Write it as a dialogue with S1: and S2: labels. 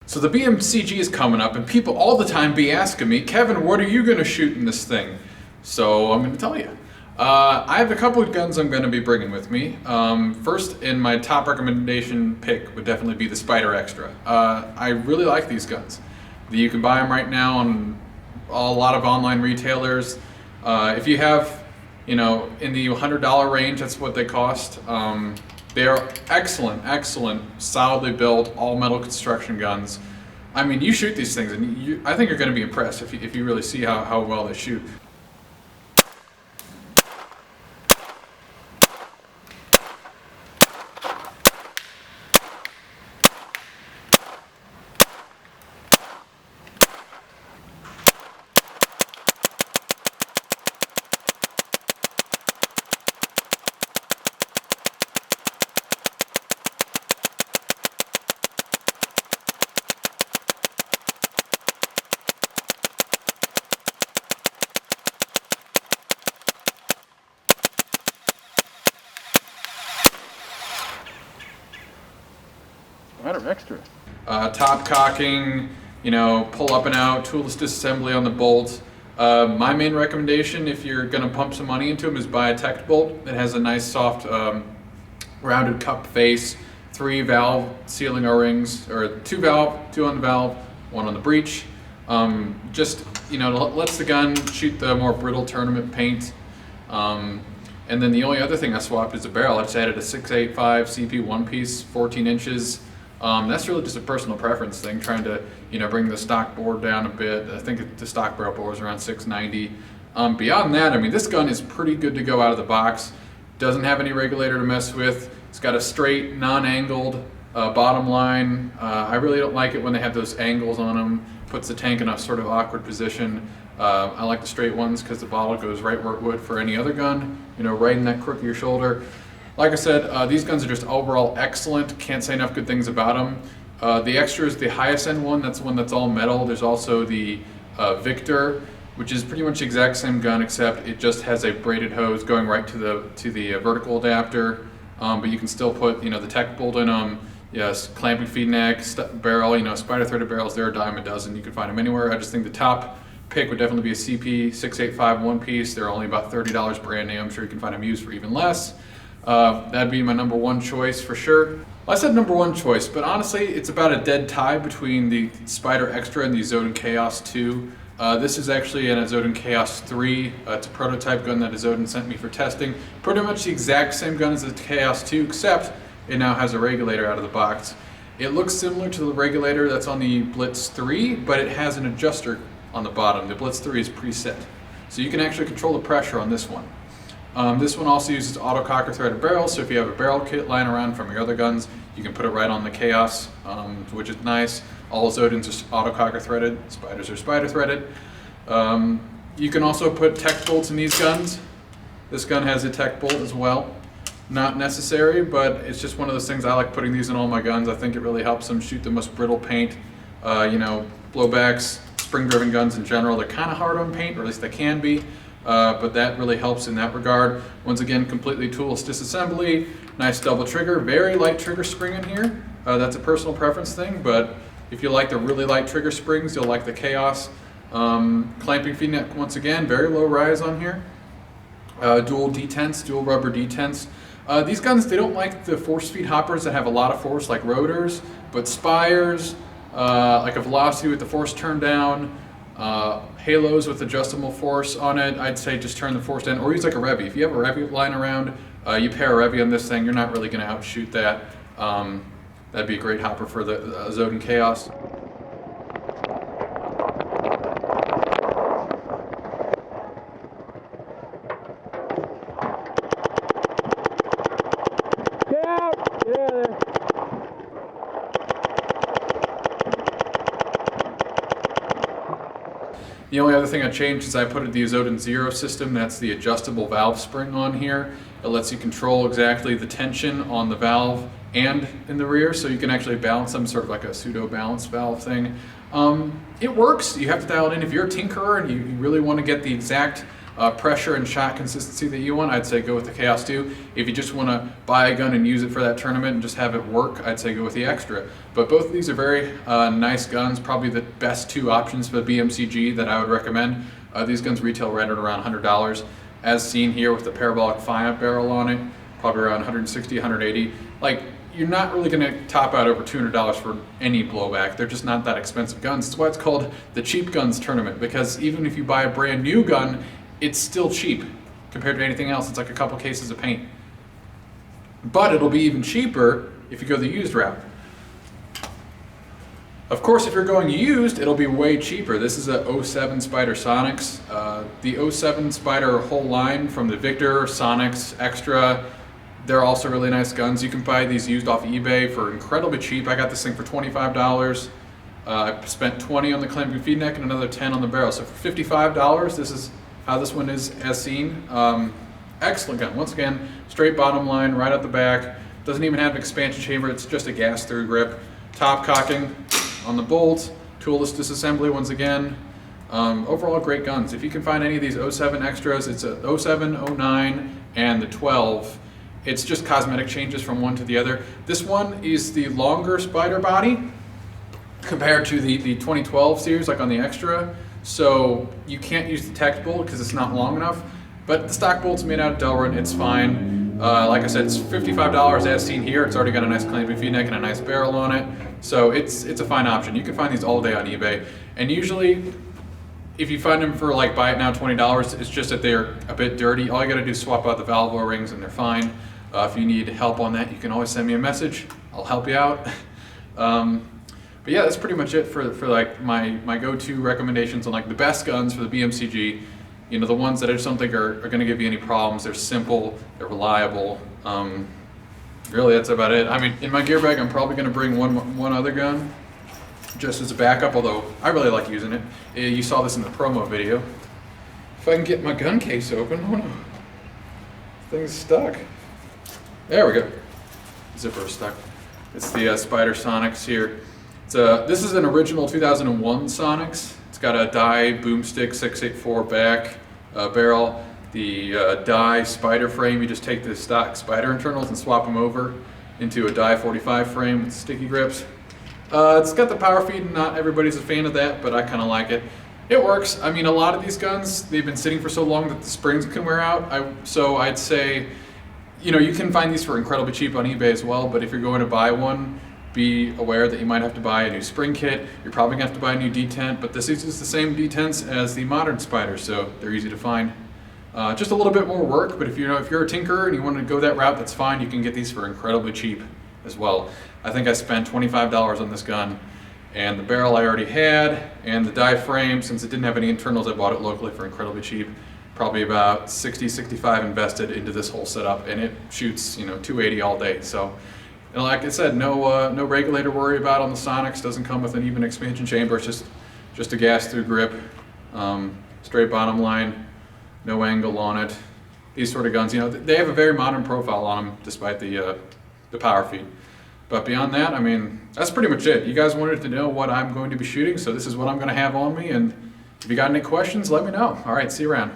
S1: So the BMCG is coming up, and people all the time be asking me, Kevin, what are you going to shoot in this thing? So I'm going to tell you. I have a couple of guns I'm going to be bringing with me. First, in my top recommendation pick would definitely be the Spyder Extra. I really like these guns. You can buy them right now on a lot of online retailers. If you have, in the $100 range, that's what they cost. They are excellent, solidly built, all metal construction guns. I mean, you shoot these things, and I think you're going to be impressed if you really see how well they shoot. Spyder Extra. Top cocking, pull up and out, toolless disassembly on the bolt. My main recommendation, if you're going to pump some money into them, is buy a tech bolt that has a nice soft rounded cup face, 3 valve sealing O-rings, or 2 on the valve, 1 on the breech. Just lets the gun shoot the more brittle tournament paint. And then the only other thing I swapped is a barrel. I just added a 6.85 CP one piece, 14 inches. That's really just a personal preference thing, trying to bring the stock bore down a bit. I think the stock barrel bore is around 690. Beyond that, I mean, this gun is pretty good to go out of the box. Doesn't have any regulator to mess with. It's got a straight, non-angled bottom line. I really don't like it when they have those angles on them. Puts the tank in a sort of awkward position. I like the straight ones because the bottle goes right where it would for any other gun, right in that crook of your shoulder. Like I said, these guns are just overall excellent. Can't say enough good things about them. The Extra is the highest end one. That's the one that's all metal. There's also the Victor, which is pretty much the exact same gun, except it just has a braided hose going right to the vertical adapter. But you can still put the tech bolt in them. Yes, clamping feed neck, barrel. Spyder threaded barrels. They're a dime a dozen. You can find them anywhere. I just think the top pick would definitely be a CP 685 one piece. They're only about $30 brand new. I'm sure you can find them used for even less. That'd be my number one choice for sure. Well, I said number one choice, but honestly, it's about a dead tie between the Spyder Extra and the Zodin Chaos 2. This is actually an Zodin Chaos 3. It's a prototype gun that Zodin sent me for testing. Pretty much the exact same gun as the Chaos 2, except it now has a regulator out of the box. It looks similar to the regulator that's on the Blitz 3, but it has an adjuster on the bottom. The Blitz 3 is preset, so you can actually control the pressure on this one. This one also uses auto cocker threaded barrels, so if you have a barrel kit lying around from your other guns, you can put it right on the Chaos, which is nice. All Zodins are auto cocker threaded, Spyders are Spyder threaded. You can also put tech bolts in these guns. This gun has a tech bolt as well. Not necessary, but it's just one of those things. I like putting these in all my guns. I think it really helps them shoot the most brittle paint. Blowbacks, spring-driven guns in general, they're kind of hard on paint, or at least they can be. But that really helps in that regard. Once again, completely toolless disassembly, nice double trigger, very light trigger spring in here. That's a personal preference thing, but if you like the really light trigger springs, you'll like the Chaos. Clamping feed neck, once again, very low rise on here. Dual detents, dual rubber detents. These guns, they don't like the force feed hoppers that have a lot of force like rotors, but Spyers, like a Velocity with the force turned down, Halos with adjustable force on it, I'd say just turn the force down, or use like a Revy. If you have a Revy lying around, you pair a Revy on this thing, you're not really going to outshoot that. That'd be a great hopper for the Zodin Chaos.
S2: Get out! Get out of there!
S1: The only other thing I changed is I put the Zodin Zero system. That's the adjustable valve spring on here. It lets you control exactly the tension on the valve and in the rear, so you can actually balance them, sort of like a pseudo balance valve thing. It works. You have to dial it in. If you're a tinkerer and you really want to get the exact pressure and shot consistency that you want, I'd say go with the Chaos 2. If you just want to buy a gun and use it for that tournament and just have it work, I'd say go with the Extra. But both of these are very nice guns, probably the best two options for the BMCG that I would recommend. These guns retail right at around $100, as seen here with the parabolic 5 barrel on it, probably around 160, 180. Like, you're not really going to top out over $200 for any blowback. They're just not that expensive guns. That's why it's called the cheap guns tournament, because even if you buy a brand new gun, it's still cheap compared to anything else. It's like a couple cases of paint. But it'll be even cheaper if you go the used route. Of course, if you're going used, it'll be way cheaper. This is a 07 Spyder Sonics. The 07 Spyder whole line from the Victor, Sonics, Extra, they're also really nice guns. You can buy these used off eBay for incredibly cheap. I got this thing for $25. I spent $20 on the clamping feed neck and another $10 on the barrel. So for $55, this is how this one is as seen. Excellent gun. Once again, straight bottom line, right out the back. Doesn't even have an expansion chamber. It's just a gas through grip. Top cocking on the bolt. Toolless disassembly once again. Overall great guns. If you can find any of these 07 Extras, it's a 07, 09, and the 12. It's just cosmetic changes from one to the other. This one is the longer Spyder body compared to the 2012 series, like on the Extra. So you can't use the tech bolt because it's not long enough. But the stock bolt's made out of Delrin, it's fine. Like I said, it's $55 as seen here. It's already got a nice clamping feed neck and a nice barrel on it. So it's a fine option. You can find these all day on eBay. And usually, if you find them for like buy it now $20, it's just that they're a bit dirty. All you gotta do is swap out the valve O-rings and they're fine. If you need help on that, you can always send me a message. I'll help you out. But yeah, that's pretty much it for like my go-to recommendations on like the best guns for the BMCG. You know, the ones that I just don't think are gonna give you any problems. They're simple, they're reliable. Really, that's about it. I mean, in my gear bag, I'm probably gonna bring one other gun just as a backup, although I really like using it. You saw this in the promo video. If I can get my gun case open, oh no, thing's stuck. There we go. Zipper is stuck. It's the Spyder Sonics here. This is an original 2001 Sonics. It's got a die boomstick 684 back barrel. The die Spyder frame, you just take the stock Spyder internals and swap them over into a die 45 frame with sticky grips. It's got the power feed, and not everybody's a fan of that, but I kind of like it. It works. I mean, a lot of these guns, they've been sitting for so long that the springs can wear out. So I'd say, you know, you can find these for incredibly cheap on eBay as well, but if you're going to buy one, be aware that you might have to buy a new spring kit. You're probably going to have to buy a new detent, but this uses the same detents as the modern Spyder, so they're easy to find. Just a little bit more work, but if you're a tinkerer and you want to go that route, that's fine. You can get these for incredibly cheap as well. I think I spent $25 on this gun, and the barrel I already had, and the die frame, since it didn't have any internals, I bought it locally for incredibly cheap. Probably about 60, 65 invested into this whole setup, and it shoots, you know, 280 all day. So, and like I said, no regulator to worry about on the Sonics. Doesn't come with an even expansion chamber. It's just a gas through grip, straight bottom line, no angle on it. These sort of guns, you know, they have a very modern profile on them, despite the power feed. But beyond that, I mean, that's pretty much it. You guys wanted to know what I'm going to be shooting, so this is what I'm going to have on me. And if you got any questions, let me know. All right, see you around.